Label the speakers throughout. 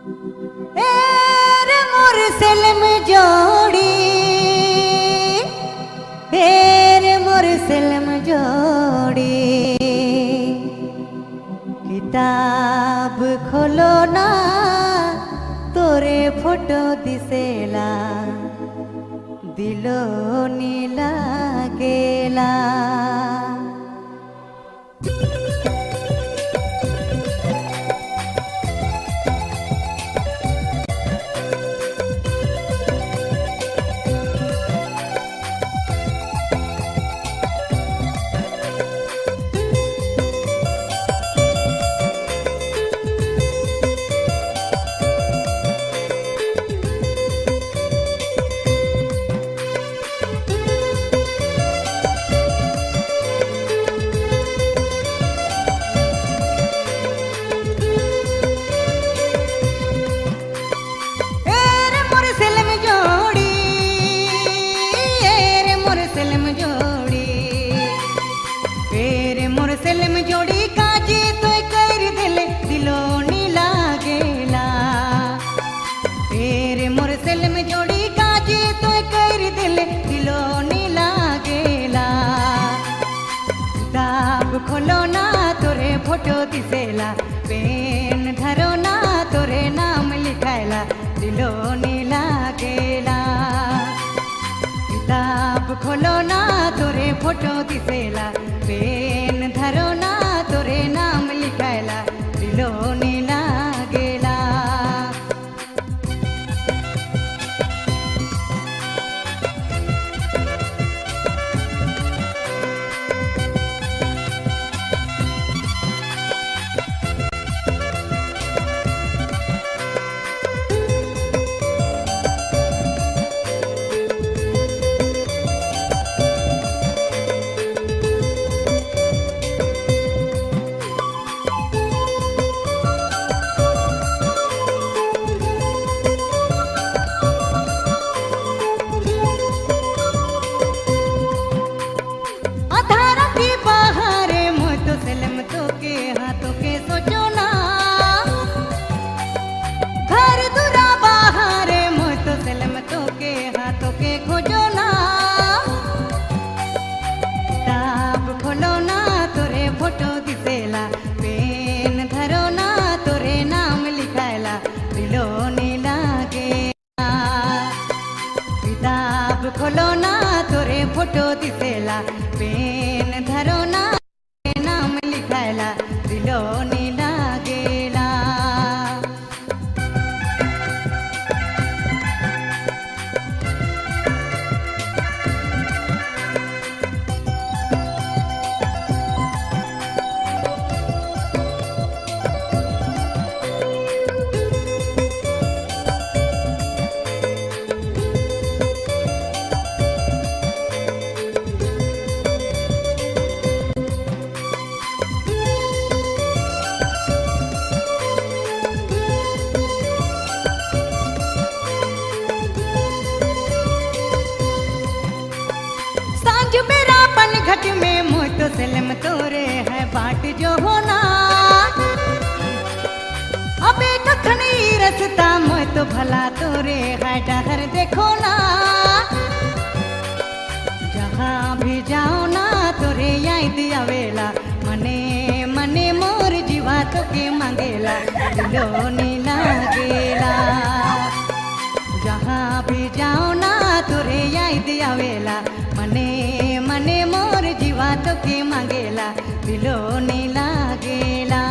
Speaker 1: एरे मोर सेलम जोड़ी, एरे मोर सेलम जोड़ी, किताब खोलो ना तोरे फोटो दिसेला, दिलो नीला गेला। सेलम जोड़ी काजी तो कर दिले दिलो नीला गेला, तेरे मोर सेलम जोड़ी काजी तो कर दिले दिलो नीला गेला। किताब खोलो ना तोरे फोटो दिसेला, पेन धरो ना तोरे नाम लिखायला, दिलो नीला गेला। किताब खोलो ना तोरे फोटो दिसेला, पेन धरो ना तोरे नाम लिखायला, दिलो नीला गेला। खोलो ना तोरे फोटो दिसेला, पेन धरो ना नाम लिखायला, दिलो नीला गेला। घट में मुँह तो सेलम तोरे है बाट जो होना, अबे कखनी रसता मुँह तो भला तोरे है डहर देखो ना। जहाँ भी जाओ ना तोरे याद आवेला, मने मने मोर जीवा तो के मांगेला, दिलो नीला गेला। जहाँ भी जाओ ना तोरे याद आवेला, मने मने मोर जीवा तो के मांगेला, दिलो नीला गेला।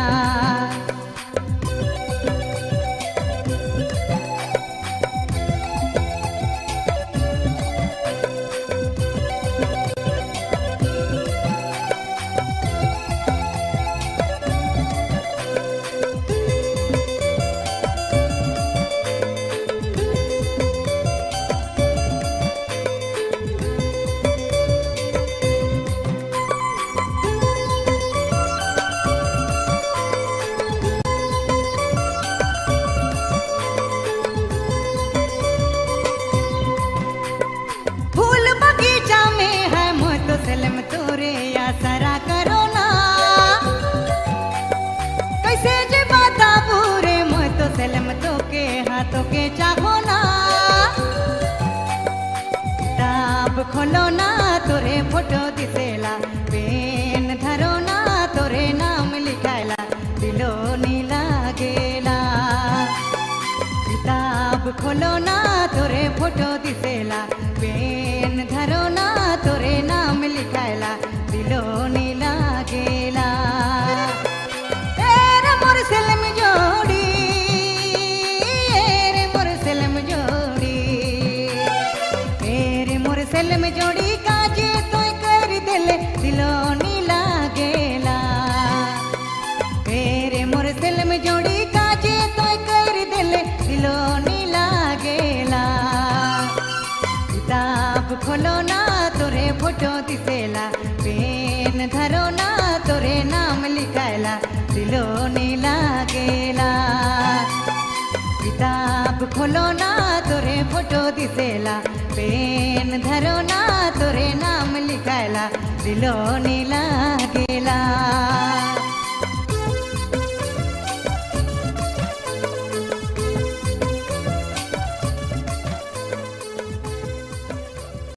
Speaker 1: हाथों के चाहो ना किताब खोलो ना तोरे फोटो दिसेला पेन धरो ना तोरे नाम लिखायला दिलो नीला गेला किताब खोलो ना तोरे फोटो दिसेला पेन धरो ना तोरे नाम लिखायला दिलो नीला गेला तेरे मोर सलम जोड़ी तेरे मोर सलम जोड़ी तेरे मोर सलम जोड़ी काजे तो कर दिल दिलो नीला गेला तेरे मोर सलम जोड़ी काजे तो कर दिल दिलो नीला गेला किताब खोलो ना तोरे फोटो दिसेला पेन धरो ना तोरे नाम लिखायला दिलो नीला गेला किताब खोलो ना तोरे फोटो दिसेला पेन धरो ना तोरे नाम लिखायला दिलो नीला गेला।